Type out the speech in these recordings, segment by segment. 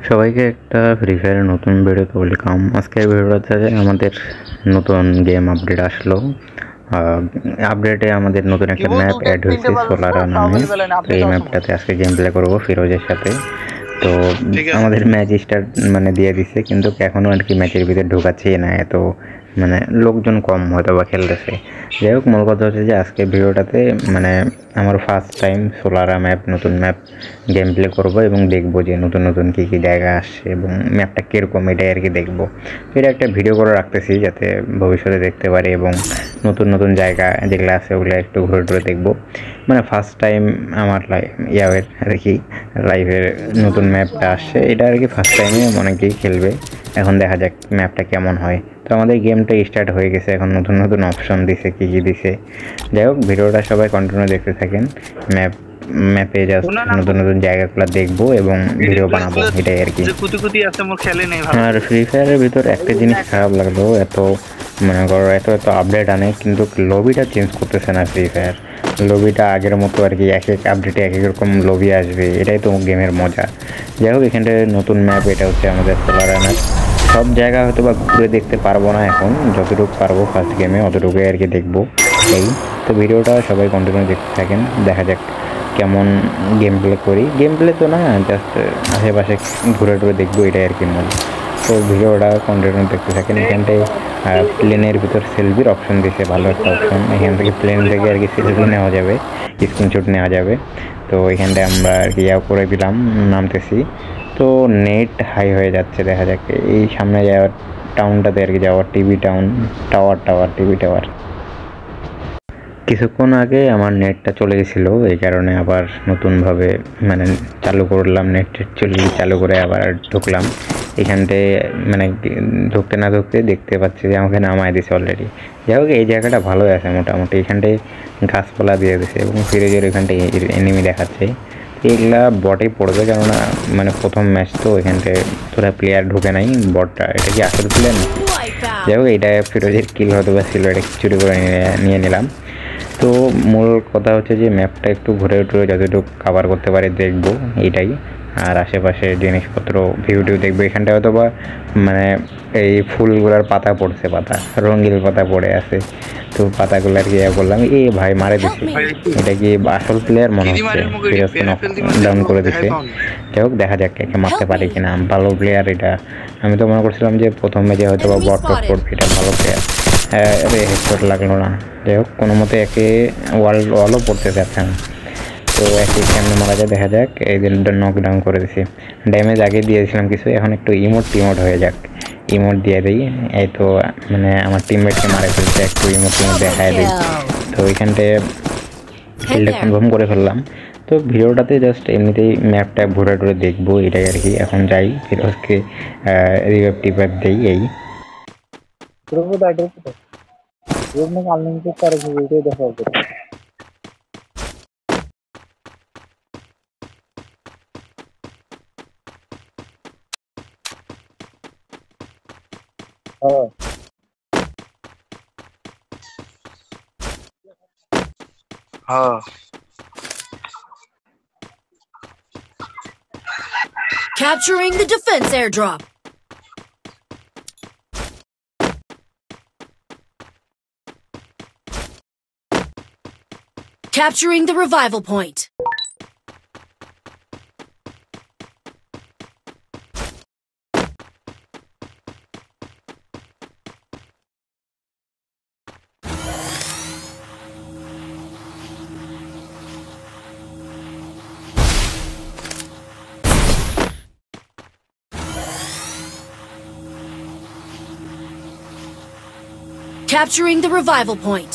সবাইকে একটা ফ্রি ফায়ারের নতুন ভিডিওতে ওয়েলকাম। আজকের ভিডিওতে আমাদের নতুন গেম আপডেট আসলো। আপডেটে আমাদের নতুন একটা ম্যাপ অ্যাড হয়েছে সোলারা নামে। তো এই ম্যাপটাতে আজকে গেম প্লে করবো ফিরোজের সাথে। তো আমাদের ম্যাচ স্টার্ট মানে দিয়ে দিছে, কিন্তু এখনও আর কি ম্যাচের ভিতরে ঢোকাচ্ছেই না, এত মানে লোকজন কম হয়তো বা খেলতেছে। যাই হোক, মূল কথা হচ্ছে যে আজকে ভিডিওটাতে মানে আমার ফার্স্ট টাইম সোলারা ম্যাপ, নতুন ম্যাপ গেম প্লে করবো এবং দেখবো যে নতুন নতুন কী কী জায়গা আসছে এবং ম্যাপটা কীরকম, এটাই আর কি দেখবো। এটা একটা ভিডিও করে রাখতেছি যাতে ভবিষ্যতে দেখতে পারি এবং নতুন নতুন জায়গা যেগুলো আছে ওগুলো একটু ঘুরে ঘুরে দেখবো। মানে ফার্স্ট টাইম আমার ইয়ার আর কি লাইভের নতুন ম্যাপটা আসছে, এটা আর কি ফার্স্ট টাইমে অনেকেই খেলবে। এখন দেখা যাক ম্যাপটা কেমন হয়। তো আমাদের গেমটা স্টার্ট হয়ে গেছে, এখন নতুন নতুন অপশন দিছে, কী কী দিছে। যাই হোক, ভিডিওটা সবাই কন্টিনিউ দেখতে থাকেন। ম্যাপে জাস্ট নতুন নতুন জায়গাগুলো দেখবো এবং ভিডিও বানাবো, এটাই আর কি। আর ফ্রি ফায়ারের ভিতর একটা জিনিস খারাপ লাগলো, এত মনে করো এত আপডেট আনে কিন্তু লবিটা চেঞ্জ করতেছে না ফ্রি ফায়ার। লবিটা আগের মতো আর কি, এক এক আপডেটে এক এক রকম লবি আসবে, এটাই তো গেমের মজা। যাই হোক, এখানটায় নতুন ম্যাপ, এটা হচ্ছে আমাদের সোলার ম্যাপ। সব জায়গা হয়তো বা ঘুরে দেখতে পারবো না এখন, যতটুকু পারবো ফার্স্ট গেমে অতটুকুই আর কি দেখবো। এই তো ভিডিওটা সবাই কন্টিনিউ দেখতে থাকেন, দেখা যাক কেমন গেম প্লে করি। গেম প্লে তো না, জাস্ট আশেপাশে ঘুরে টুরে দেখবো, এটাই আর কি মজা। তো ভিডিওটা কন্টিনিউ দেখতে থাকেন। এখানটায় প্লেনের ভিতর সেলফির অপশন দিয়েছে, ভালো একটা অপশন। এখান থেকে প্লেন থেকে আর কি সেলফি নেওয়া যাবে, স্ক্রিনশট নেওয়া যাবে। তো এখানটায় আমরা আর কি ইয়াও করে দিলাম, নামতেছি। তো নেট হাই হয়ে যাচ্ছে, দেখা যাক এই সামনে যাওয়ার টাউনটাতে আর কি যাওয়ার, টিভি টাউন, টিভি টাওয়ার। কিছুক্ষণ আগে আমার নেটটা চলে গেছিলো, এই কারণে আবার নতুনভাবে মানে চালু করলাম, নেট চালু করে আবার ঢুকলাম। এখানটায় মানে ঢুকতে না ঢুকতে দেখতে পাচ্ছি যে আমাকে নামায় দিছে অলরেডি। যাই হোক, এই জায়গাটা ভালোই আছে মোটামুটি, এখানটায় গাছপালা দিয়ে দিছে এবং ফিরোজের এখানটায় এনিমি দেখাচ্ছে। এগুলা বটে পড়বে, কেননা মানে প্রথম ম্যাচ তো, এখানটায় তোরা প্লেয়ার ঢুকে নাই। বটটা এটা কি আসল প্লেয়ার নাকি? যাই হোক, এটা ফিরোজের কিল হয়তো বা ছিল, এটা চুরি করে নিয়ে নিলাম। তো মূল কথা হচ্ছে যে ম্যাপটা একটু ঘুরে টুরে যতটুকু কাভার করতে পারে দেখবো, এইটাই। আর আশেপাশে জিনিসপত্র ভিউ দেখবো। এখানটা হয়তো বা মানে এই ফুলগুলার পাতা পড়ছে, পাতা রঙিন পাতা পড়ে আছে, তো পাতাগুলো আর কি করলাম। এই ভাই মারে দিছে, এটা কি আসল প্লেয়ার মনে হচ্ছে, ফিরোজকে ডাউন করে দিছে। যাই হোক, দেখা যাক একে মারতে পারি কিনা, ভালো প্লেয়ার এটা। আমি তো মনে করছিলাম যে প্রথম ম্যাচে হয়তো বা বট টট পড়বে, এটা ভালো প্লেয়ার। হেডশট লাগলো না। যাই হোক, কোনো মতে একে ওয়ালও পড়তে যাচ্ছে না। তো একে কেমনে মারা যায় দেখা যাক। এই দিনটা নকডাউন করে দিছি, ড্যামেজ আগে দিয়েছিলাম কিছু, এখন একটু ইমোট হয়ে যাক, ইমোট দিয়ে দিই। এই তো মানে আমার টিমমেটকে মারে ফেলছে, একটু ইমোট দেখায় দিই। তো ওইখানটায় কিলটা কনফার্ম করে ফেললাম। তো ভিডিওটাতে জাস্ট এমনিতেই ম্যাপটা ঘুরে টুরে দেখবো, এটাই আর কি। এখন যাই ফিরোজকে রিভাইভ টিভাইভ দেই। এই Capturing the defense airdrop. Capturing the revival point. Capturing the revival point.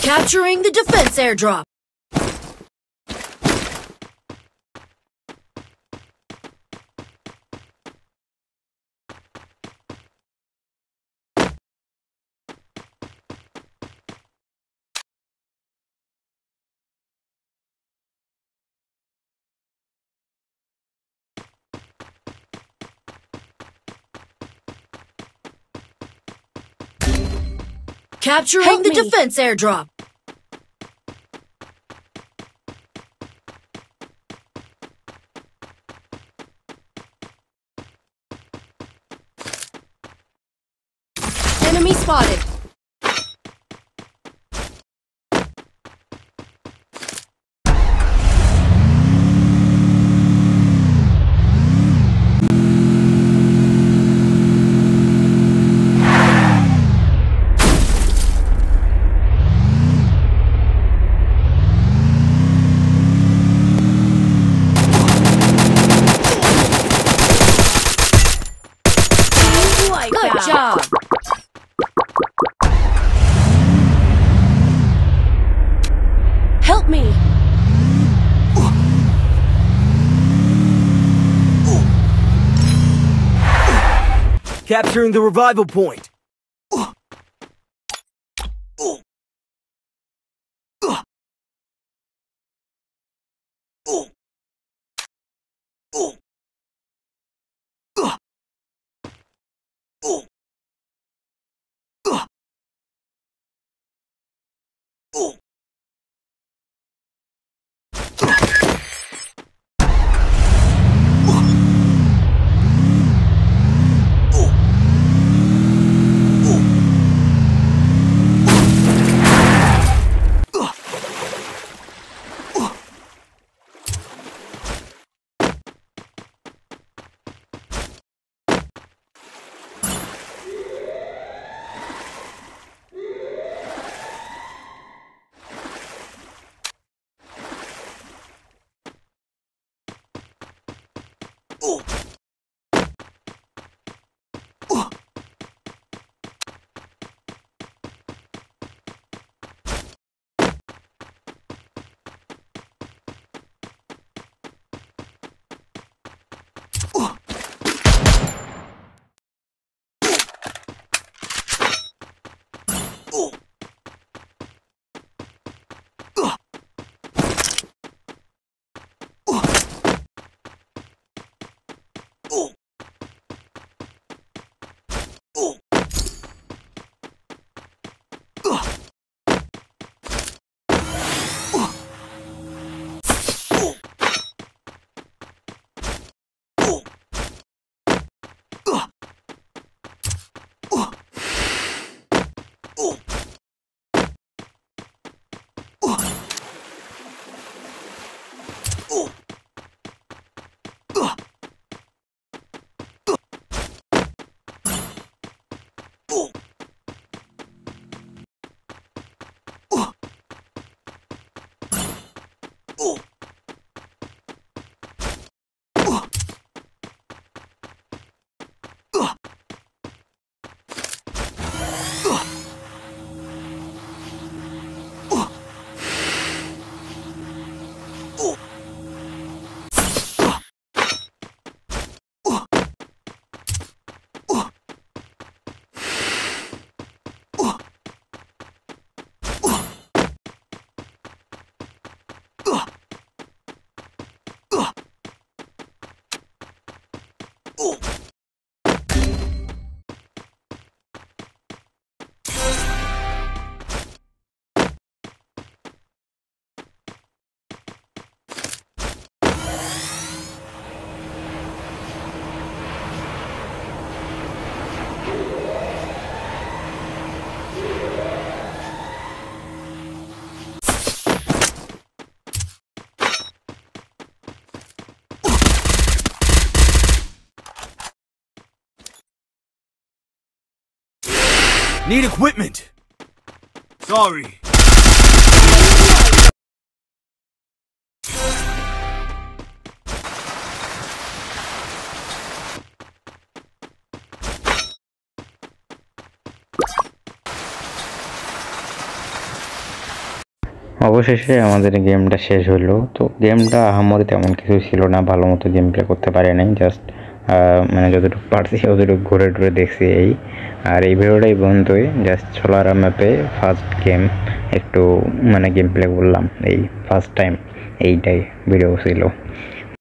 Capturing the defense airdrop. Capturing the defense airdrop. Enemy spotted. Good job. Help me. Capturing the revival point. Need equipment. Sorry. অবশেষে আমাদের গেমটা শেষ হলো। তো গেমটা আহামরি তেমন কিছু ছিল না, ভালো মতো গেম প্লে করতে পারি নাই, জাস্ট মানে যতটুকু পারছি ততটুকু ঘুরে টুরে দেখছি এই। আর এই ভিডিওটাই বন্ধুই জাস্ট সোলারা ম্যাপে ফার্স্ট গেম একটু মানে গেম প্লে করলাম, এই ফার্স্ট টাইম এইটাই ভিডিও ছিল।